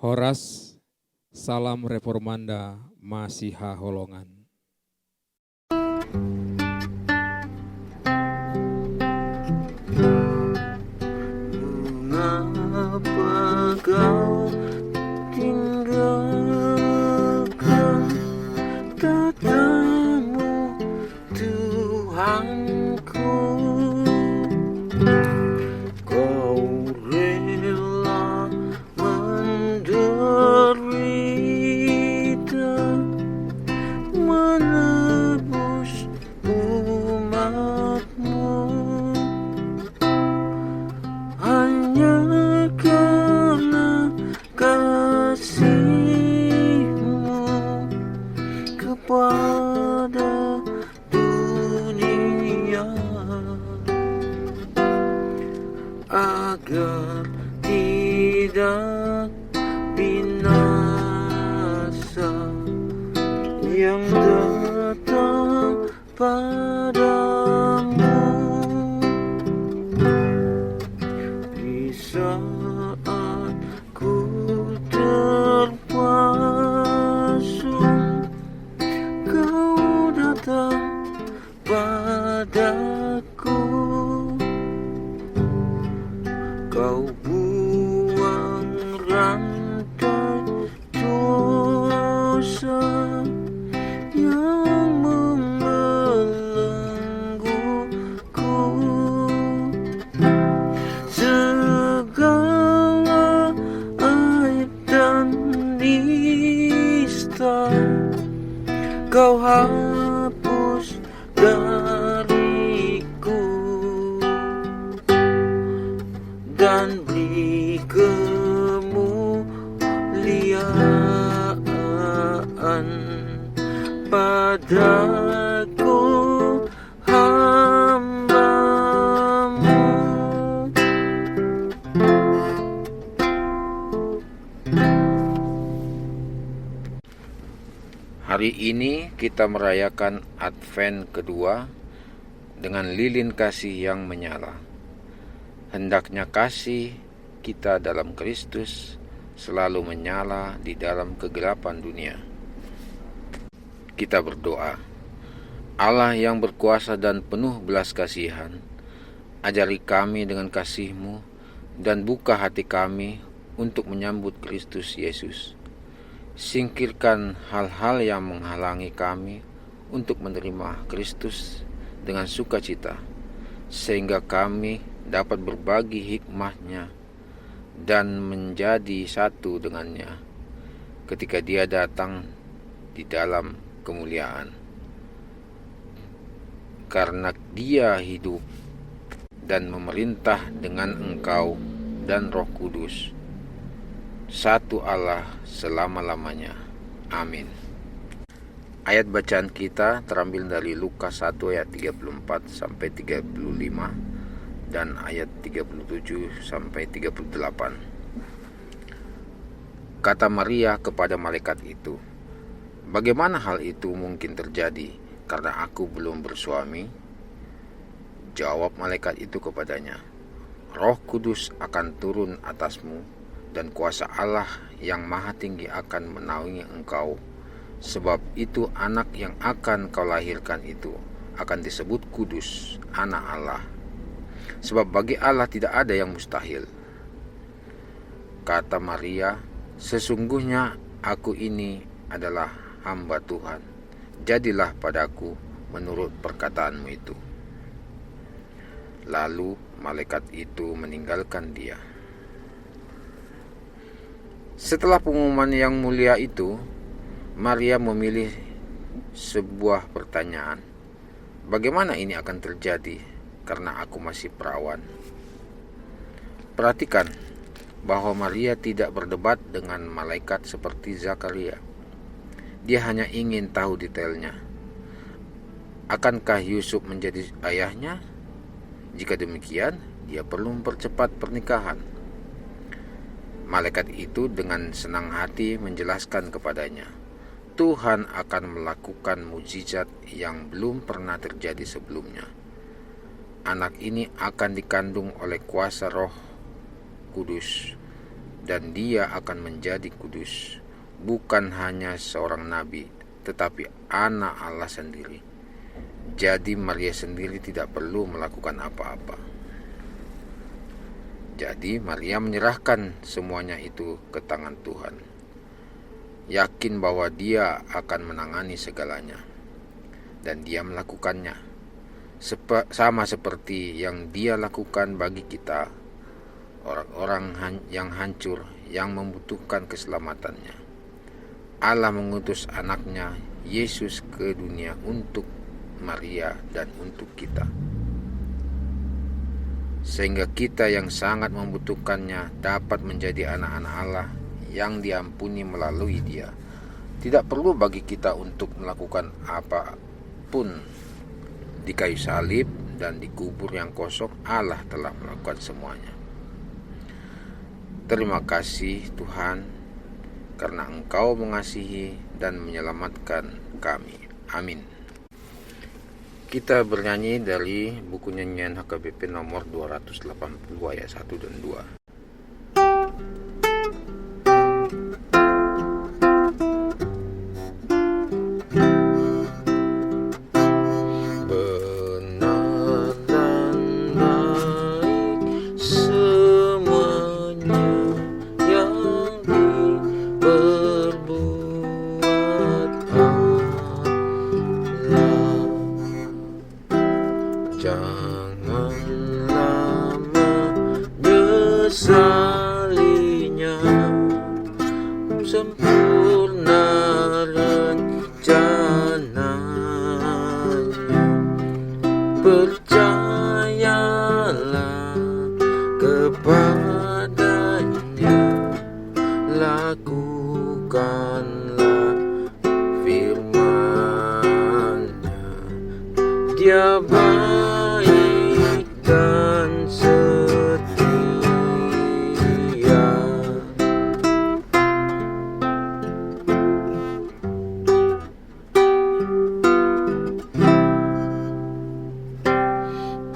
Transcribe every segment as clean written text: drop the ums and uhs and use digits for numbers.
Horas, salam reformanda, Masiha Holongan. Mengapa kau tinggalkan tatamu, Tuhanku? Kau rela menderita menebus umatmu, hanya karena kasih-Mu kepada dunia, agar tidak binasa yang datang padamu. Di saat ku terpasung, Kau datang padaku. Kau buang rantai dosa yang membelengguku. Segala aib dan nista Kau hapus dariku, dan beri kemuliaan padaku, hamba-Mu. Hari ini kita merayakan Advent kedua dengan lilin kasih yang menyala. Hendaknya kasih kita dalam Kristus selalu menyala di dalam kegelapan dunia. Kita berdoa. Allah yang berkuasa dan penuh belas kasihan, ajari kami dengan kasih-Mu dan buka hati kami untuk menyambut Kristus Yesus. Singkirkan hal-hal yang menghalangi kami untuk menerima Kristus dengan sukacita, sehingga kami dapat berbagi hikmah-Nya dan menjadi satu dengannya ketika Dia datang di dalam kemuliaan. Karena Dia hidup dan memerintah dengan Engkau dan Roh Kudus, satu Allah selama-lamanya. Amin. Ayat bacaan kita terambil dari Lukas 1 ayat 34 sampai 35 dan ayat 37 sampai 38. Kata Maria kepada malaikat itu, "Bagaimana hal itu mungkin terjadi karena aku belum bersuami?" Jawab malaikat itu kepadanya, "Roh Kudus akan turun atasmu, dan kuasa Allah yang Maha Tinggi akan menaungi engkau. Sebab itu anak yang akan kau lahirkan itu akan disebut kudus, anak Allah. Sebab bagi Allah tidak ada yang mustahil." Kata Maria, "Sesungguhnya aku ini adalah hamba Tuhan. Jadilah padaku menurut perkataanmu itu." Lalu malaikat itu meninggalkan dia. Setelah pengumuman yang mulia itu, Maria memilih sebuah pertanyaan. Bagaimana ini akan terjadi karena aku masih perawan? Perhatikan bahwa Maria tidak berdebat dengan malaikat seperti Zakaria. Dia hanya ingin tahu detailnya. Akankah Yusuf menjadi ayahnya? Jika demikian, dia perlu mempercepat pernikahan. Malaikat itu dengan senang hati menjelaskan kepadanya, Tuhan akan melakukan mukjizat yang belum pernah terjadi sebelumnya. Anak ini akan dikandung oleh kuasa Roh Kudus dan dia akan menjadi kudus, bukan hanya seorang nabi, tetapi anak Allah sendiri. Jadi Maria sendiri tidak perlu melakukan apa-apa. Jadi Maria menyerahkan semuanya itu ke tangan Tuhan, yakin bahwa dia akan menangani segalanya. Dan dia melakukannya sama seperti yang dia lakukan bagi kita, orang-orang yang hancur, yang membutuhkan keselamatannya. Allah mengutus anaknya Yesus ke dunia untuk Maria dan untuk kita, sehingga kita yang sangat membutuhkannya dapat menjadi anak-anak Allah yang diampuni melalui dia. Tidak perlu bagi kita untuk melakukan apapun. Di kayu salib dan di kubur yang kosong, Allah telah melakukan semuanya. Terima kasih Tuhan, karena Engkau mengasihi dan menyelamatkan kami. Amin. Kita bernyanyi dari buku nyanyian HKBP nomor 282 ayat 1 dan 2. Janganlah menyesalinya, sempurna rencananya. Percayalah kepadanya, lakukanlah firman-Nya. Dia baik dan setia.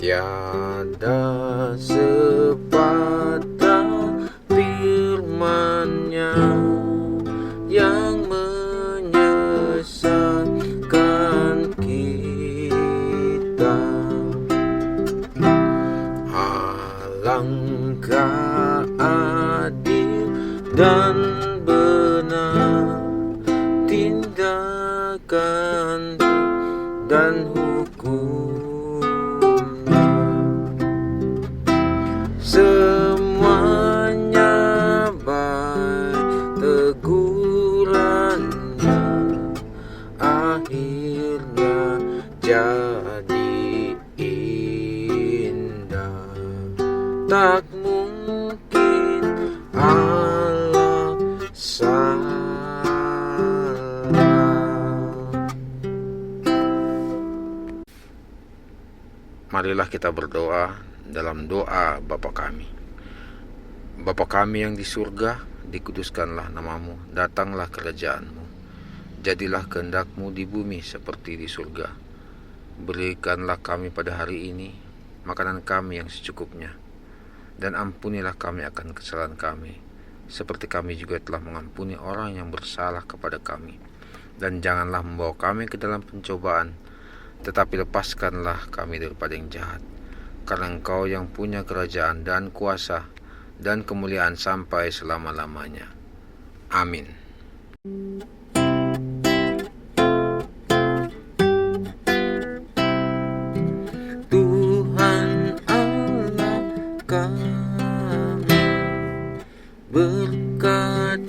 Tiada sepatah firman-Nya yang menyesatkan kita. Alangkah adil dan benar tindakan dan hukumnya. Semuanya baik tegurannya, akhirnya jadi indah. Tak mungkin Allah salah. Marilah kita berdoa dalam doa Bapa kami. Bapa kami yang di surga, dikuduskanlah namamu, datanglah kerajaan-Mu. Jadilah kehendak-Mu di bumi seperti di surga. Berikanlah kami pada hari ini makanan kami yang secukupnya, dan ampunilah kami akan kesalahan kami, seperti kami juga telah mengampuni orang yang bersalah kepada kami. Dan janganlah membawa kami ke dalam pencobaan, tetapi lepaskanlah kami daripada yang jahat. Karena Engkau yang punya kerajaan dan kuasa dan kemuliaan sampai selama-lamanya. Amin. Tuhan Allah kami, berkatilah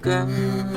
kami.